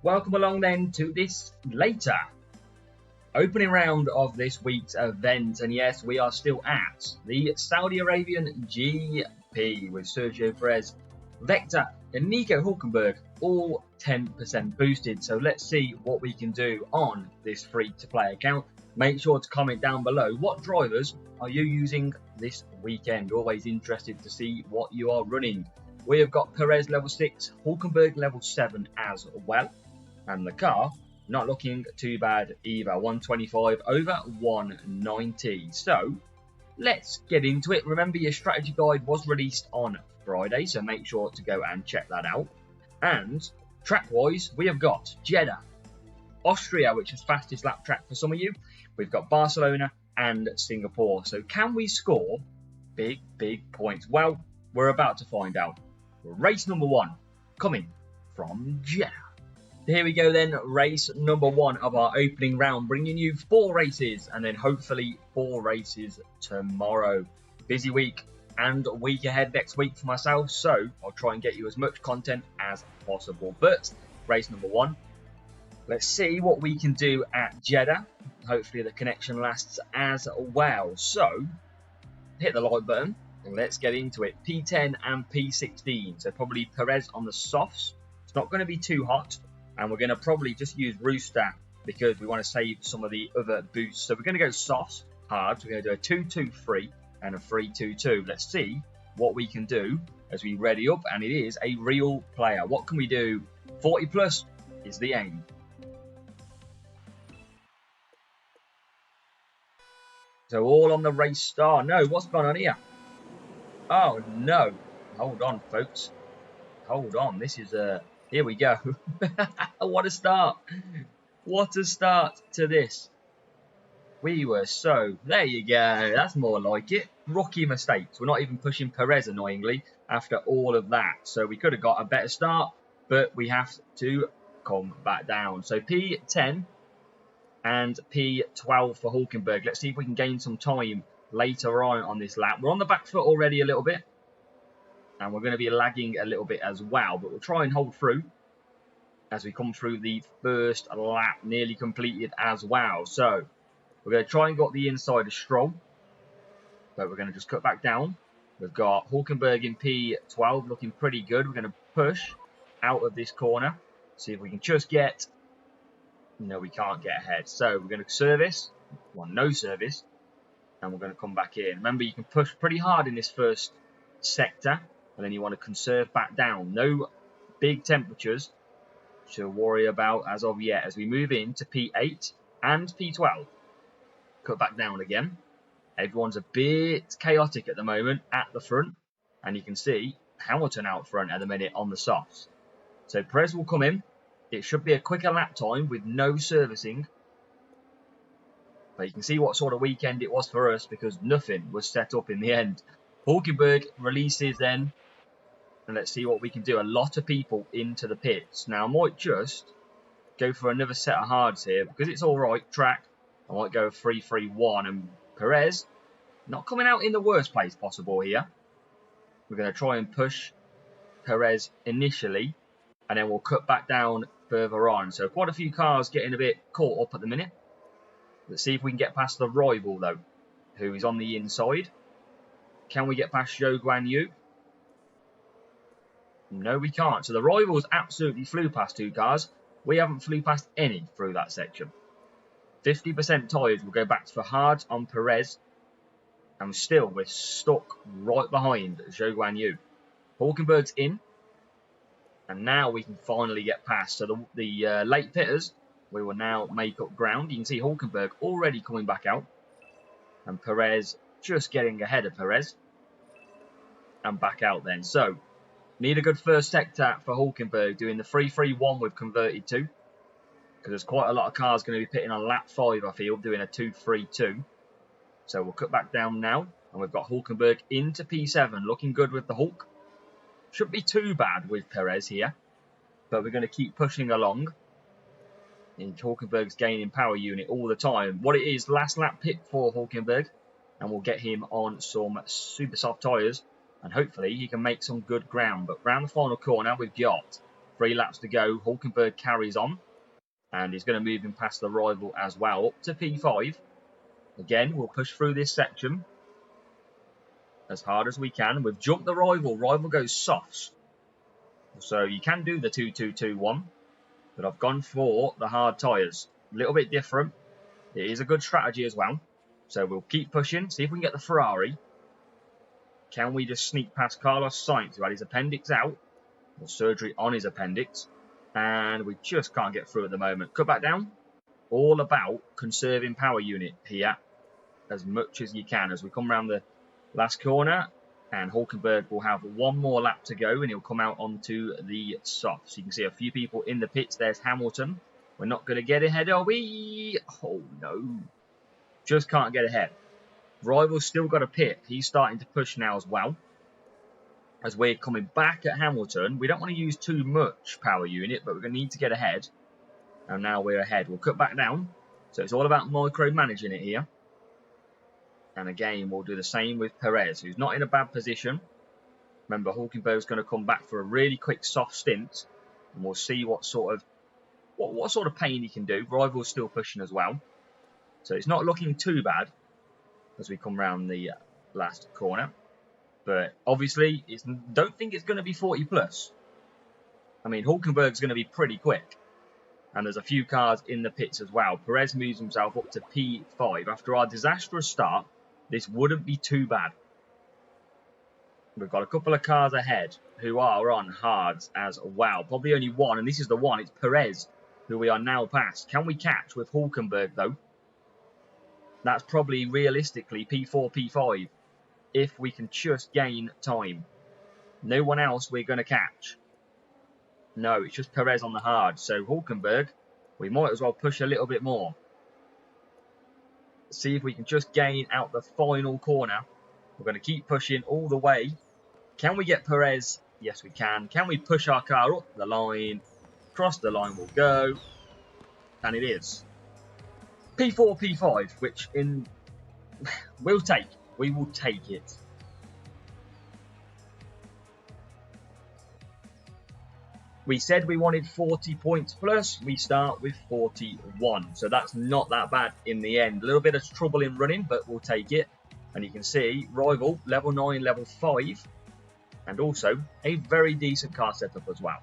Welcome along then to this later opening round of this week's event. And yes, we are still at the Saudi Arabian GP with Sergio Perez, Vector and Nico Hulkenberg all 10% boosted. So let's see what we can do on this free-to-play account. Make sure to comment down below what drivers are you using this weekend. Always interested to see what you are running. We have got Perez level 6, Hulkenberg level 7 as well. And the car not looking too bad either. 125 over 190. So let's get into it. Remember, your strategy guide was released on Friday, so make sure to go and check that out. And track-wise, we have got Jeddah, Austria, which is fastest lap track for some of you. We've got Barcelona and Singapore. So can we score big points? Well, we're about to find out. Race number 1 coming from Jeddah. Here we go then, race number 1 of our opening round, bringing you 4 races and then hopefully 4 races tomorrow. Busy week and a week ahead next week for myself, so I'll try and get you as much content as possible. But race number 1, let's see what we can do at Jeddah. Hopefully the connection lasts as well. So hit the like button and let's get into it. P10 and P16, so probably Perez on the softs. It's not going to be too hot. And we're going to probably just use Rooster because we want to save some of the other boosts. So we're going to go softs, hard. So we're going to do a 2-2-3 and a 3-2-2. Let's see what we can do as we ready up. And it is a real player. What can we do? 40 plus is the aim. So all on the race star. No, what's going on here? Oh, no. Hold on, folks. Hold on. This is a... Here we go. What a start. What a start to this. We were so... There you go. That's more like it. Rookie mistakes. We're not even pushing Perez, annoyingly, after all of that. So we could have got a better start, but we have to come back down. So P10 and P12 for Hulkenberg. Let's see if we can gain some time later on this lap. We're on the back foot already a little bit. And we're going to be lagging a little bit as well. But we'll try and hold through as we come through the first lap. Nearly completed as well. So we're going to try and get the inside of Stroll. But we're going to just cut back down. We've got Hulkenberg in P12 looking pretty good. We're going to push out of this corner. See if we can just get... No, we can't get ahead. So we're going to service. Well, no service. And we're going to come back in. Remember, you can push pretty hard in this first sector. And then you want to conserve back down. No big temperatures to worry about as of yet. As we move into P8 and P12. Cut back down again. Everyone's a bit chaotic at the moment at the front. And you can see Hamilton out front at the minute on the softs. So Perez will come in. It should be a quicker lap time with no servicing. But you can see what sort of weekend it was for us because nothing was set up in the end. Hulkenberg releases then. And let's see what we can do. A lot of people into the pits. Now, I might just go for another set of hards here. Because it's all right, track. I might go 3-3-1. And Perez, not coming out in the worst place possible here. We're going to try and push Perez initially. And then we'll cut back down further on. So, quite a few cars getting a bit caught up at the minute. Let's see if we can get past the rival, though. Who is on the inside. Can we get past Zhou Guanyu? No, we can't. So the rivals absolutely flew past 2 cars. We haven't flew past any through that section. 50% tyres will go back for hard on Perez. And still, we're stuck right behind Zhou Guanyu. Hulkenberg's in. And now we can finally get past. So the late pitters, we will now make up ground. You can see Hulkenberg already coming back out. And Perez just getting ahead of Perez. And back out then. So... Need a good first sector for Hulkenberg, doing the 3-3-1 we've converted to. Because there's quite a lot of cars going to be pitting on lap 5, I feel, doing a 2-3-2. So we'll cut back down now. And we've got Hulkenberg into P7, looking good with the Hulk. Shouldn't be too bad with Perez here. But we're going to keep pushing along. And Hulkenberg's gaining power unit all the time. What it is, last lap pit for Hulkenberg. And we'll get him on some super soft tyres. And hopefully he can make some good ground. But round the final corner, we've got 3 laps to go. Hulkenberg carries on. And he's going to move him past the rival as well, up to P5. Again, we'll push through this section as hard as we can. We've jumped the rival. Rival goes softs. So you can do the 2-2-2-1. But I've gone for the hard tyres. A little bit different. It is a good strategy as well. So we'll keep pushing. See if we can get the Ferrari. Can we just sneak past Carlos Sainz, who had his appendix out? Or surgery on his appendix. And we just can't get through at the moment. Cut back down. All about conserving power unit here. As much as you can. As we come around the last corner. And Hulkenberg will have one more lap to go. And he'll come out onto the softs. You can see a few people in the pits. There's Hamilton. We're not going to get ahead, are we? Oh, no. Just can't get ahead. Rival's still got a pit. He's starting to push now as well. As we're coming back at Hamilton, we don't want to use too much power unit, but we're going to need to get ahead. And now we're ahead. We'll cut back down. So it's all about micromanaging it here. And again, we'll do the same with Perez, who's not in a bad position. Remember, Hulkenberg's going to come back for a really quick soft stint. And we'll see what sort of pain he can do. Rival's still pushing as well. So it's not looking too bad as we come round the last corner. But obviously, don't think it's going to be 40 plus. I mean, Hulkenberg's going to be pretty quick. And there's a few cars in the pits as well. Perez moves himself up to P5. After our disastrous start, this wouldn't be too bad. We've got a couple of cars ahead who are on hards as well. Probably only one, and this is the one. It's Perez, who we are now past. Can we catch with Hulkenberg, though? That's probably realistically P4, P5. If we can just gain time. No one else we're going to catch. No, it's just Perez on the hard. So Hulkenberg, we might as well push a little bit more. See if we can just gain out the final corner. We're going to keep pushing all the way. Can we get Perez? Yes, we can. Can we push our car up the line? Cross the line will go. And it is. P4, P5, which we'll take. We will take it. We said we wanted 40 points plus. We start with 41. So that's not that bad in the end. A little bit of trouble in running, but we'll take it. And you can see rival level 9, level 5. And also a very decent car setup as well.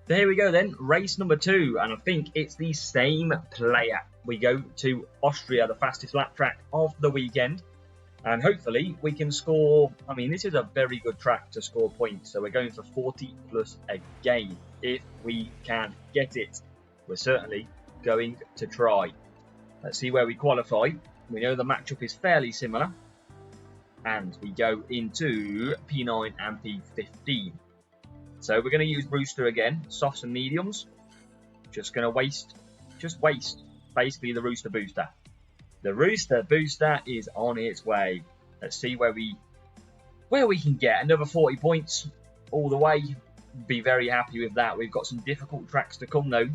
So here we go then. Race number 2. And I think it's the same player. We go to Austria, the fastest lap track of the weekend. And hopefully we can score. I mean, this is a very good track to score points. So we're going for 40 plus again. If we can get it, we're certainly going to try. Let's see where we qualify. We know the matchup is fairly similar. And we go into P9 and P15. So we're going to use Rooster again. Softs and mediums. Just going to waste basically the Rooster booster. The Rooster booster is on its way. Let's see where we can get another 40 points all the way. Be very happy with that. We've got some difficult tracks to come though.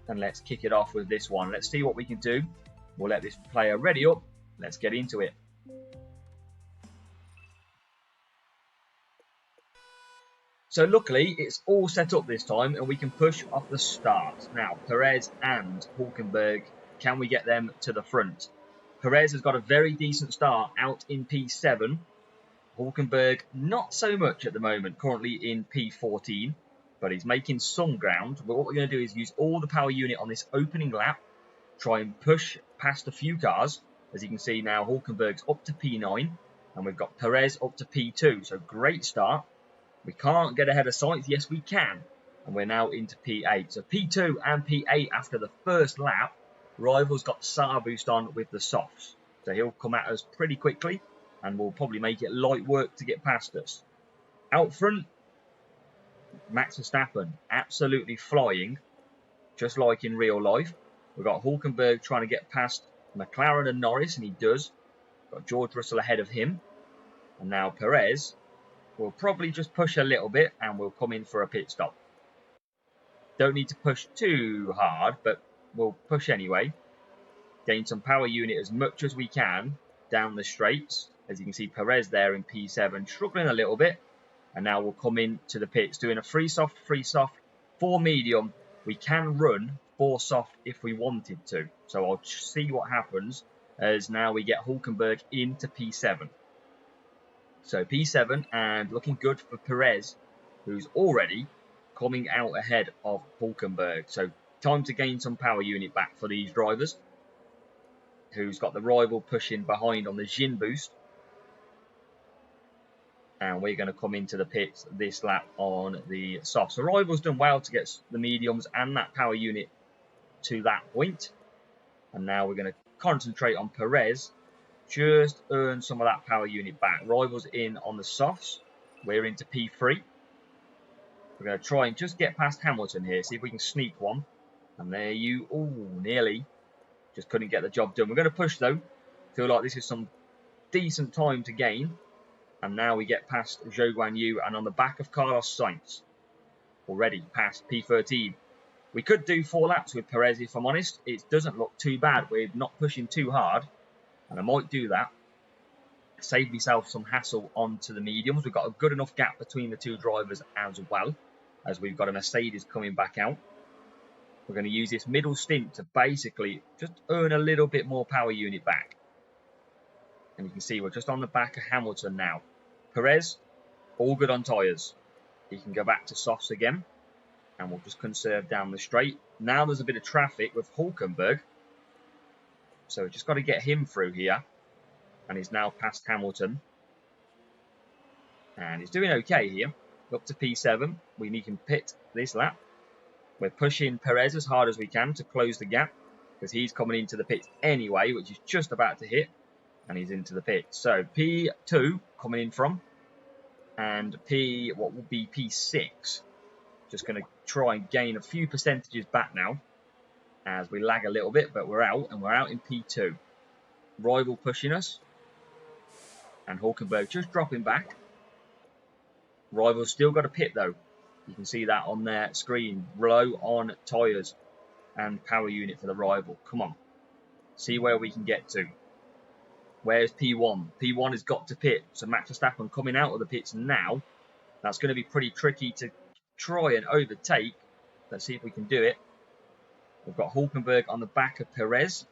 And let's kick it off with this one. Let's see what we can do. We'll let this player ready up. Let's get into it. So luckily, it's all set up this time and we can push off the start. Now, Perez and Hulkenberg, can we get them to the front? Perez has got a very decent start out in P7. Hulkenberg, not so much at the moment, currently in P14. But he's making some ground. But what we're going to do is use all the power unit on this opening lap. Try and push past a few cars. As you can see now, Hulkenberg's up to P9. And we've got Perez up to P2. So great start. We can't get ahead of Sainz. Yes, we can. And we're now into P8. So P2 and P8 after the first lap. Rival's got SAR boost on with the softs. So he'll come at us pretty quickly. And we'll probably make it light work to get past us. Out front, Max Verstappen absolutely flying. Just like in real life. We've got Hulkenberg trying to get past McLaren and Norris. And he does. Got George Russell ahead of him. And now Perez will probably just push a little bit. And we'll come in for a pit stop. Don't need to push too hard. But we'll push anyway. Gain some power unit as much as we can down the straights. As you can see, Perez there in P7 struggling a little bit. And now we'll come in to the pits doing a free soft, 4 medium. We can run 4 soft if we wanted to. So I'll see what happens as now we get Hulkenberg into P7. So P7 and looking good for Perez, who's already coming out ahead of Hulkenberg. So time to gain some power unit back for these drivers. Who's got the rival pushing behind on the Jin boost. And we're going to come into the pits this lap on the soft. So rival's done well to get the mediums and that power unit to that point. And now we're going to concentrate on Perez. Just earn some of that power unit back. Rival's in on the softs. We're into P3. We're going to try and just get past Hamilton here. See if we can sneak one. And there you... Ooh, nearly. Just couldn't get the job done. We're going to push though. Feel like this is some decent time to gain. And now we get past Zhou Guanyu and on the back of Carlos Sainz. Already past P13. We could do 4 laps with Perez if I'm honest. It doesn't look too bad. We're not pushing too hard. And I might do that. Save myself some hassle onto the mediums. We've got a good enough gap between the 2 drivers as well. As we've got a Mercedes coming back out. We're going to use this middle stint to basically just earn a little bit more power unit back. And you can see we're just on the back of Hamilton now. Perez, all good on tyres. He can go back to softs again. And we'll just conserve down the straight. Now there's a bit of traffic with Hulkenberg. So we've just got to get him through here. And he's now past Hamilton. And he's doing okay here. Up to P7. We need him pit this lap. We're pushing Perez as hard as we can to close the gap. Because he's coming into the pit anyway, which is just about to hit. And he's into the pit. So P2 coming in from. And what will be P6. Just going to try and gain a few percentages back now. As we lag a little bit, but we're out. And we're out in P2. Rival pushing us. And Hulkenberg just dropping back. Rival's still got a pit though. You can see that on their screen. Low on tyres. And power unit for the rival. Come on. See where we can get to. Where's P1? P1 has got to pit. So Max Verstappen coming out of the pits now. That's going to be pretty tricky to try and overtake. Let's see if we can do it. We've got Hulkenberg on the back of Perez.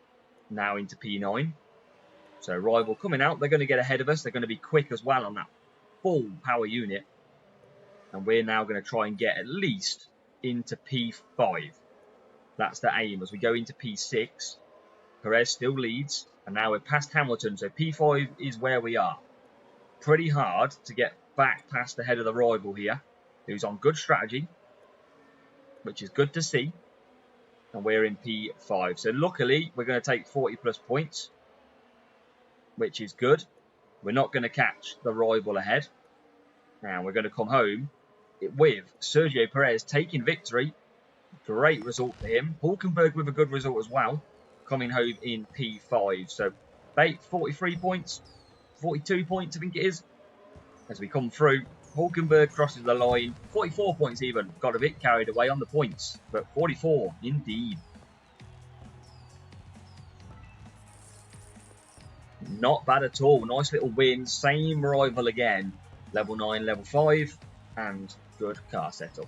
Now into P9. So rival coming out. They're going to get ahead of us. They're going to be quick as well on that full power unit. And we're now going to try and get at least into P5. That's the aim as we go into P6. Perez still leads. And now we're past Hamilton. So P5 is where we are. Pretty hard to get back past the head of the rival here. Who's on good strategy. Which is good to see. And we're in P5. So luckily, we're going to take 40 plus points. Which is good. We're not going to catch the rival ahead. Now we're going to come home with Sergio Perez taking victory. Great result for him. Hulkenberg with a good result as well. Coming home in P5. So 43 points. 42 points I think it is. As we come through. Hulkenberg crosses the line. 44 points even. Got a bit carried away on the points. But 44 indeed. Not bad at all. Nice little win. Same rival again. Level 9, level 5. And good car setup.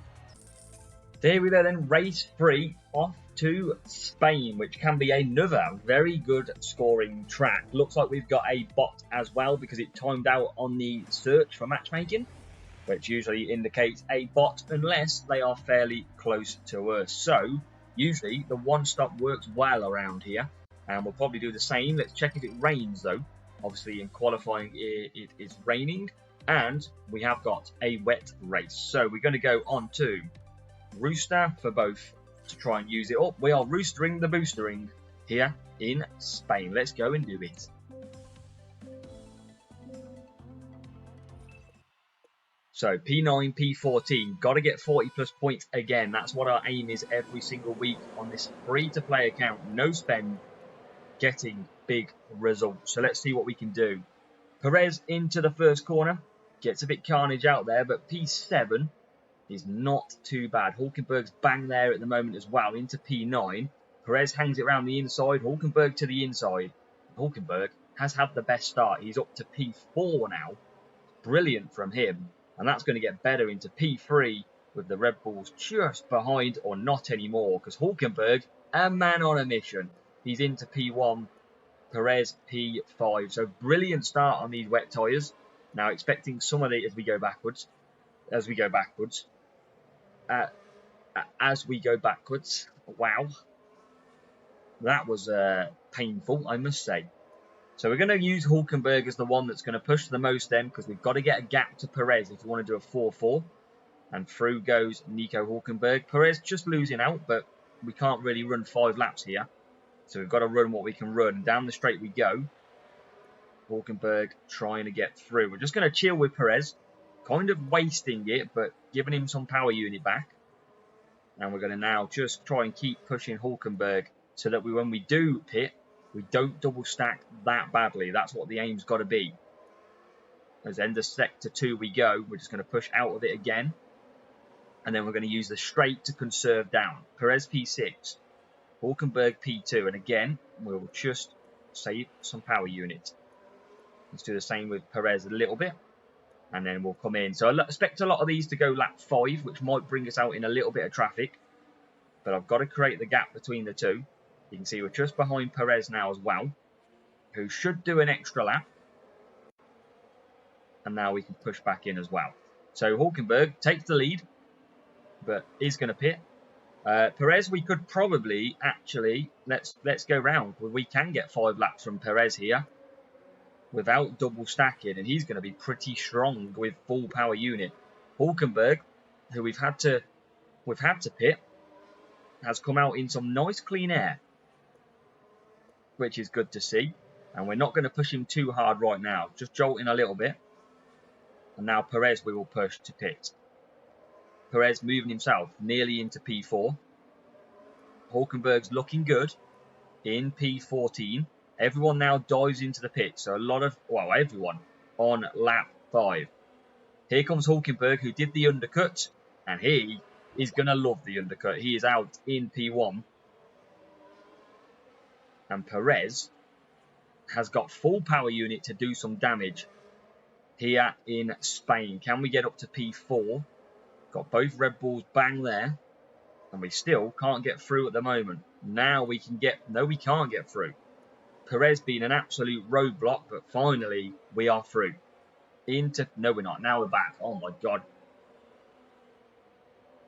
There we go then. Race 3 off to Spain. Which can be another very good scoring track. Looks like we've got a bot as well. Because it timed out on the search for matchmaking. Which usually indicates a bot. Unless they are fairly close to us. So usually the one stop works well around here. And we'll probably do the same. Let's check if it rains though. Obviously in qualifying it is raining. And we have got a wet race. So we're going to go on to Rooster for both to try and use it up. We are roostering the boostering here in Spain. Let's go and do it. So P9, P14. Got to get 40 plus points again. That's what our aim is every single week on this free-to-play account. No spend. Getting big results. So let's see what we can do. Perez into the first corner. Gets a bit carnage out there, but P7 is not too bad. Hulkenberg's bang there at the moment as well, into P9. Perez hangs it around the inside. Hulkenberg to the inside. Hulkenberg has had the best start. He's up to P4 now. Brilliant from him. And that's going to get better into P3. with the Red Bulls just behind, or not anymore, because Hulkenberg, a man on a mission. He's into P1, Perez P5. So brilliant start on these wet tyres. Now expecting some of it as we go backwards. Wow. That was painful, I must say. So we're going to use Hulkenberg as the one that's going to push the most then, because we've got to get a gap to Perez if we want to do a 4-4. And through goes Nico Hulkenberg. Perez just losing out, but we can't really run 5 laps here. So we've got to run what we can run. And down the straight we go. Hulkenberg trying to get through. We're just going to chill with Perez. Kind of wasting it, but giving him some power unit back. And we're going to now just try and keep pushing Hulkenberg so that when we do pit, we don't double stack that badly. That's what the aim's got to be. As end of sector 2 we go, we're just going to push out of it again. And then we're going to use the straight to conserve down. Perez P6, Hulkenberg P2. And again, we'll just save some power unit. Let's do the same with Perez a little bit. And then we'll come in. So I expect a lot of these to go lap 5, which might bring us out in a little bit of traffic. But I've got to create the gap between the two. You can see we're just behind Perez now as well, who should do an extra lap. And now we can push back in as well. So Hulkenberg takes the lead, but is going to pit. Perez, we could probably actually, let's go round. We can get 5 laps from Perez here without double stacking, and he's going to be pretty strong with full power unit. Hulkenberg, who we've had to pit, has come out in some nice clean air, which is good to see. And we're not going to push him too hard right now, just jolting a little bit. And now Perez we will push to pit. Perez moving himself nearly into P4. Hulkenberg's looking good in P14. Everyone now dives into the pit. So a lot of, well, everyone on lap 5. Here comes Hulkenberg, who did the undercut. And he is going to love the undercut. He is out in P1. And Perez has got full power unit to do some damage here in Spain. Can we get up to P4? Got both Red Bulls bang there. And we still can't get through at the moment. Now we can get... No, we can't get through. Perez being an absolute roadblock, but finally we are through. Into... No, we're not. Now we're back. Oh, my God.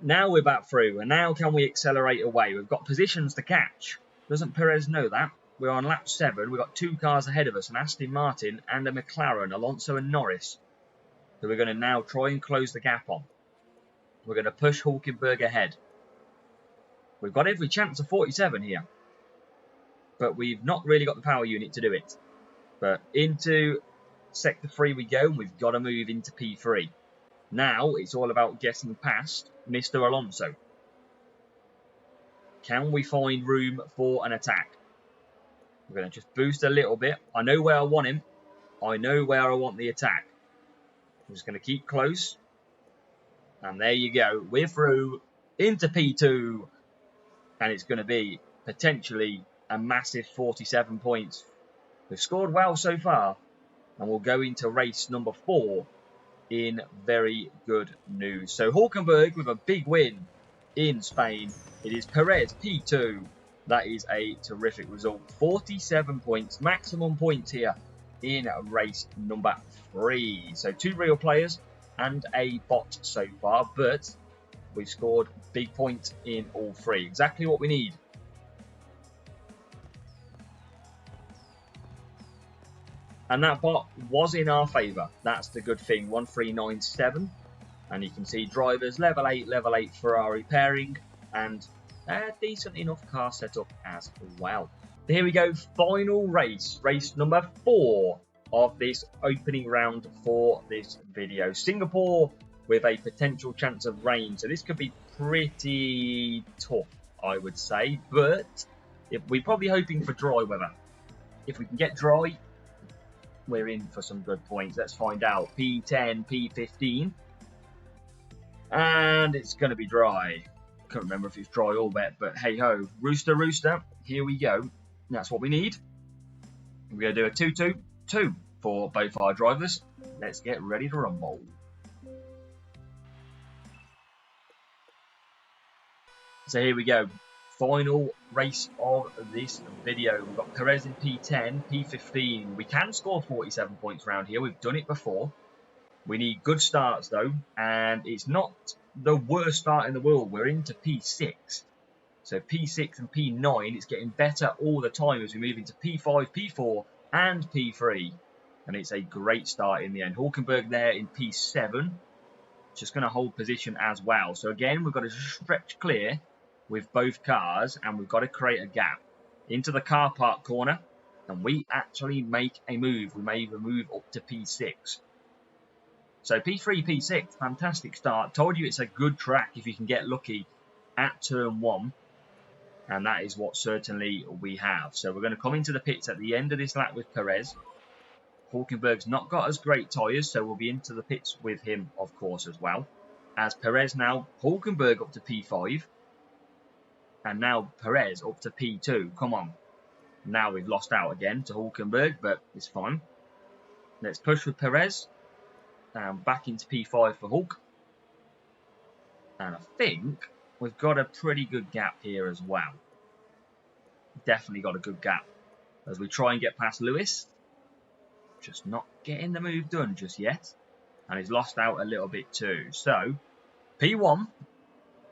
Now we're back through. And now can we accelerate away? We've got positions to catch. Doesn't Perez know that? We're on lap 7. We've got 2 cars ahead of us. An Aston Martin and a McLaren. Alonso and Norris. So we're going to now try and close the gap on. We're going to push Hulkenberg ahead. We've got every chance of 47 here. But we've not really got the power unit to do it. But into Sector 3 we go. And we've got to move into P3. Now it's all about getting past Mr. Alonso. Can we find room for an attack? We're going to just boost a little bit. I know where I want him. I know where I want the attack. I'm just going to keep close. And there you go. We're through into P2. And it's going to be potentially a massive 47 points. We've scored well so far. And we'll go into race number 4 in very good news. So Hulkenberg with a big win in Spain. It is Perez P2. That is a terrific result. 47 points, maximum points here in race number 3. So 2 real players and a bot so far, but we've scored big points in all 3. Exactly what we need. And that bot was in our favour. That's the good thing. 1397. And you can see drivers level 8 Ferrari pairing, and a decent enough car setup as well. So here we go, final race, race number 4 of this opening round for this video. Singapore with a potential chance of rain, so this could be pretty tough, I would say, but we're probably hoping for dry weather. If we can get dry, we're in for some good points. Let's find out. P10, P15, and it's going to be dry. Can't remember if it's dry or wet, but hey ho, rooster, here we go. That's what we need. We're going to do a 2-2-2 for both our drivers. Let's get ready to rumble. So here we go. Final race of this video. We've got Perez in P10, P15. We can score 47 points around here. We've done it before. We need good starts though, and it's not the worst start in the world. We're into P6. So P6 and P9, it's getting better all the time as we move into P5, P4 and P3. And it's a great start in the end. Hulkenberg there in P7. Just going to hold position as well. So again, we've got to stretch clear with both cars, and we've got to create a gap into the car park corner, and we actually make a move. We may even move up to P6. So P3, P6, fantastic start. Told you it's a good track if you can get lucky at turn 1, and that is what certainly we have. So we're going to come into the pits at the end of this lap with Perez. Hulkenberg's not got as great tyres, so we'll be into the pits with him, of course, as well. As Perez now, Hulkenberg up to P5. And now Perez up to P2. Come on. Now we've lost out again to Hulkenberg, but it's fine. Let's push with Perez. And back into P5 for Hulk. And I think we've got a pretty good gap here as well. Definitely got a good gap. As we try and get past Lewis. Just not getting the move done just yet. And he's lost out a little bit too. So, P1.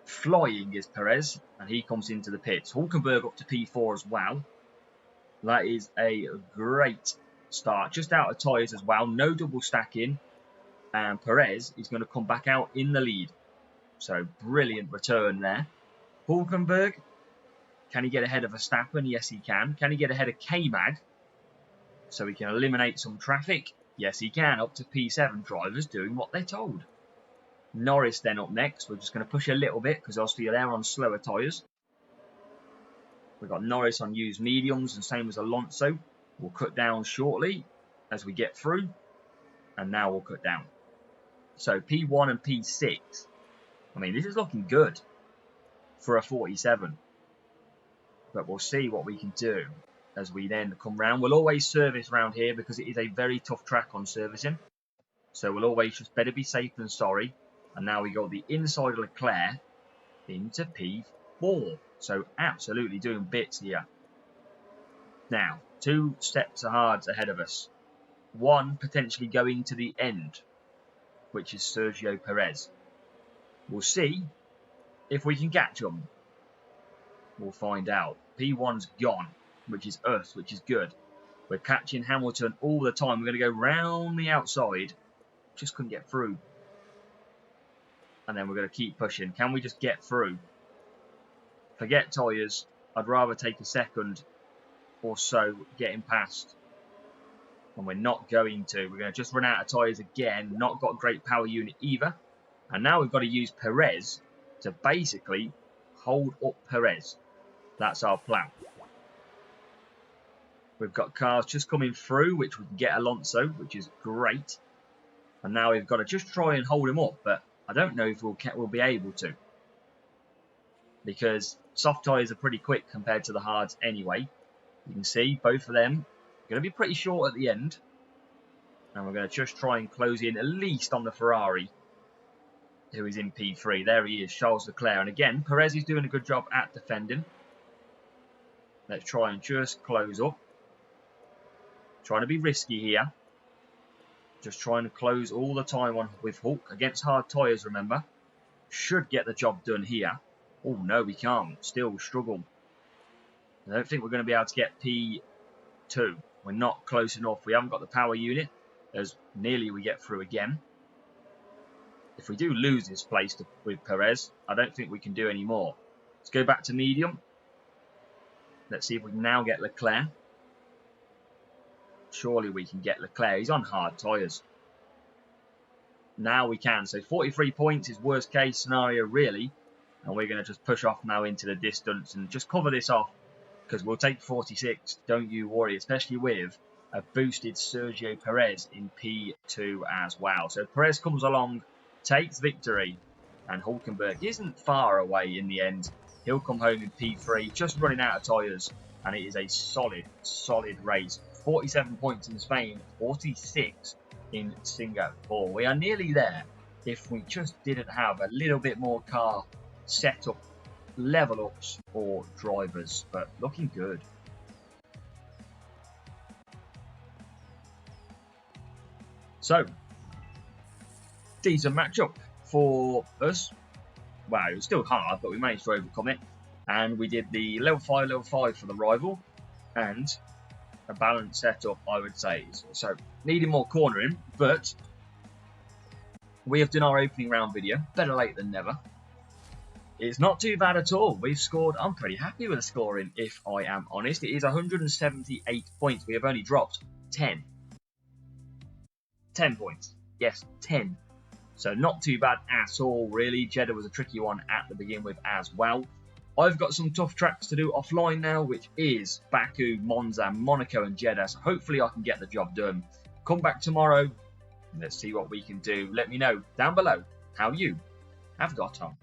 Flying is Perez, and he comes into the pits. Hulkenberg up to P4 as well. That is a great start. Just out of tyres as well. No double stacking. And Perez is going to come back out in the lead. So brilliant return there. Hulkenberg, can he get ahead of Verstappen? Yes, he can. Can he get ahead of K-Mag? So he can eliminate some traffic? Yes, he can. Up to P7. Drivers doing what they're told. Norris then up next. We're just going to push a little bit because Austria they're on slower tyres. We've got Norris on used mediums and same as Alonso. We'll cut down shortly as we get through. And now we'll cut down. So P1 and P6. I mean, this is looking good for a 47. But we'll see what we can do as we then come round. We'll always service round here because it is a very tough track on servicing. So we'll always just better be safe than sorry. And now we got the inside of Leclerc into P4. So absolutely doing bits here. Now, 2 steps hard ahead of us. One potentially going to the end, which is Sergio Perez. We'll see if we can catch him. We'll find out. P1's gone, which is us, which is good. We're catching Hamilton all the time. We're going to go round the outside. Just couldn't get through. And then we're going to keep pushing. Can we just get through? Forget tyres. I'd rather take a second or so getting past. And we're not going to. We're going to just run out of tyres again. Not got a great power unit either. And now we've got to use Perez to basically hold up Perez. That's our plan. We've got cars just coming through, which we can get Alonso, which is great. And now we've got to just try and hold him up. But I don't know if we'll be able to. Because soft tyres are pretty quick compared to the hards anyway. You can see both of them are going to be pretty short at the end. And we're going to just try and close in at least on the Ferrari, who is in P3. There he is, Charles Leclerc. And again, Perez is doing a good job at defending. Let's try and just close up. Trying to be risky here. Just trying to close all the time on with Hulk against hard tyres, remember. Should get the job done here. Oh, no, we can't. Still struggle. I don't think we're going to be able to get P2. We're not close enough. We haven't got the power unit. As nearly we get through again. If we do lose this place with Perez, I don't think we can do any more. Let's go back to medium. Let's see if we can now get Leclerc. Surely we can get Leclerc. He's on hard tyres. Now we can. So 43 points is worst case scenario, really. And we're going to just push off now into the distance and just cover this off. Because we'll take 46. Don't you worry. Especially with a boosted Sergio Perez in P2 as well. So Perez comes along, takes victory. And Hulkenberg isn't far away in the end. He'll come home in P3. Just running out of tyres. And it is a solid, solid race. 47 points in Spain, 46 in Singapore. We are nearly there if we just didn't have a little bit more car setup level ups or drivers, but looking good. So, decent matchup for us. Wow, it was still hard, but we managed to overcome it. And we did the level 5 for the rival, and a balanced setup, I would say. So, needing more cornering, but we have done our opening round video. Better late than never. It's not too bad at all. We've scored, I'm pretty happy with the scoring, if I am honest. It is 178 points. We have only dropped 10. 10 points. Yes, 10. So not too bad at all, really. Jeddah was a tricky one at the begin with as well. I've got some tough tracks to do offline now, which is Baku, Monza, Monaco and Jeddah. So hopefully I can get the job done. Come back tomorrow. Let's see what we can do. Let me know down below how you have got on.